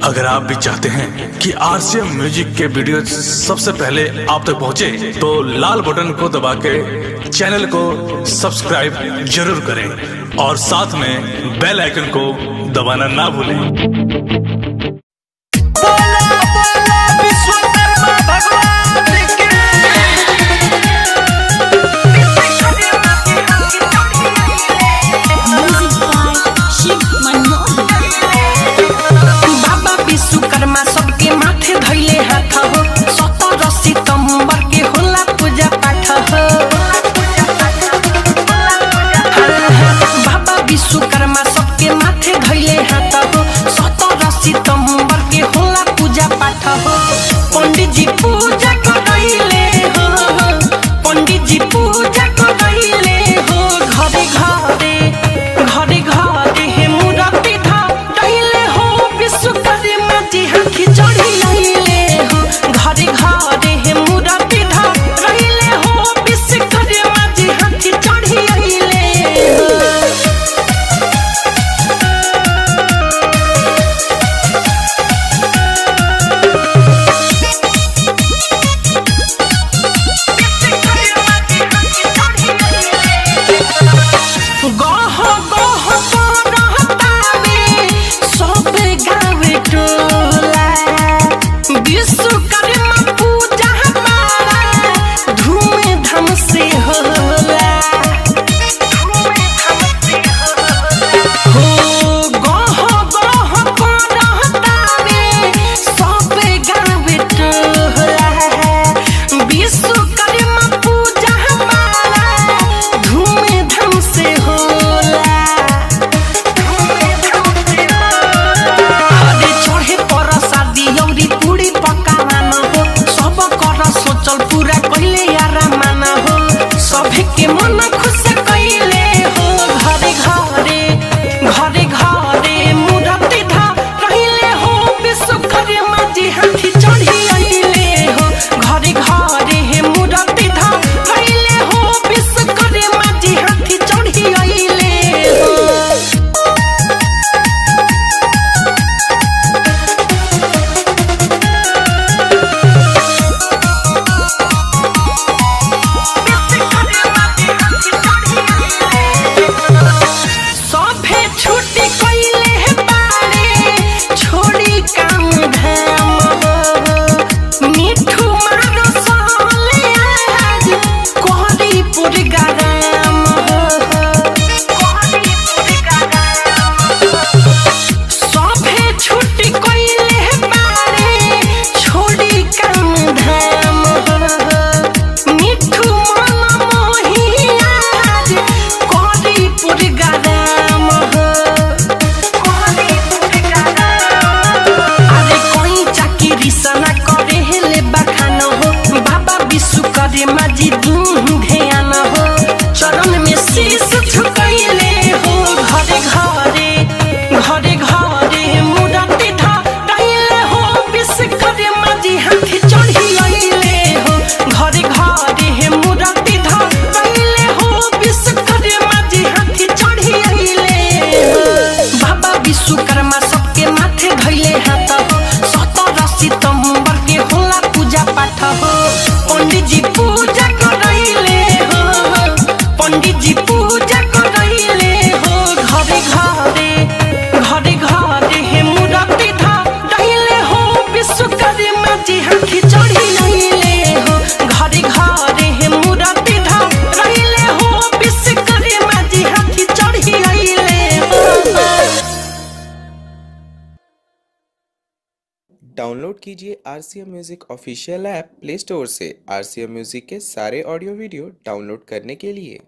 अगर आप भी चाहते हैं कि आरसीएम म्यूजिक के वीडियो सबसे पहले आप तक पहुंचे, तो लाल बटन को दबा के चैनल को सब्सक्राइब जरूर करें और साथ में बेल आइकन को दबाना ना भूलें। विश्वकर्मा सबके माथे धैले हाथ हो, 17 सितंबर के होला पूजा पाठ हो। बाबा विश्वकर्मा सबके माथे धैले हाथ हो, 17 सितंबर के होला पूजा पाठ हो। पंडित जी पूजा करैले हो, पंडित जी पूजा करैले हो। घरे घरे घरे घरे हे मूर्ति धैले हो, विश्वकर्मा जी हाथी चढ़ी आइले हो। घरे घरे हे मूर्ति धैले हो, विश्वकर्मा जी हाथी चढ़ी आइले हो। गह गह करहतावे सब गावे टोला, विश्वकर्मा पूजा हमारा धूमधाम से होला। हो गह गह करहतावे सब गावे टोला, विश्वकर्मा पूजा हमारा धूमधाम से होला। हरे चढ़े प्रसादी औरी पूरी पकावान हो, सब कर सोचल पूरा कइले आरामान हो। सभे के मन खुश कइले हो। घरे घरे घरे घरे मूर्ति धइले हो, विश्वकर्मा जी हाथी चढ़ी आइले हो। घरे घरे हे मूर्ति धइले हो, विश्वकर्मा जी हाथी चढ़ी आइले हो। सभे छुट्टी कइले हे बारे, छोड़ी काम धाम हो। मिठू मारो सहले आज, कोहरी पुरगाराम हो। सभे छुट्टी कइले हे बारे, छोड़ी काम धाम हो। मिठू मन मोही आज, कोहरी पुरगाराम हो। अरे कोई चाकरी सना करे हेले बखान हो, बाबा विश्वकर्मा जी ध्यान हो। चरण में शीश झुकैले हो। घरे घरे घरे घरे मूर्ति धइले हो, विश्वकर्मा जी हाथी चढ़ी आइले हो। घरे घरे हे मूर्ति धइले हो, विश्वकर्मा जी हाथी चढ़ी आइले हो। बाबा विश्वकर्मा सबके माथे धइले हाथ हो, 17 सितंबर के होला पूजा पाठ हो। पंडित जी पूजा करैले हो, पंडित जी पूजा करैले हो। घरे घरे घरे घरे हे मूर्ति धइले हो, विश्वकर्मा जी हाथी चढ़ी आइले हो। घरे घरे हे मूर्ति धइले हो, विश्वकर्मा जी हाथी चढ़ी आइले हो। डाउनलोड कीजिए RCM music official app play store से। आरसीएम म्यूजिक के सारे ऑडियो वीडियो डाउनलोड करने के लिए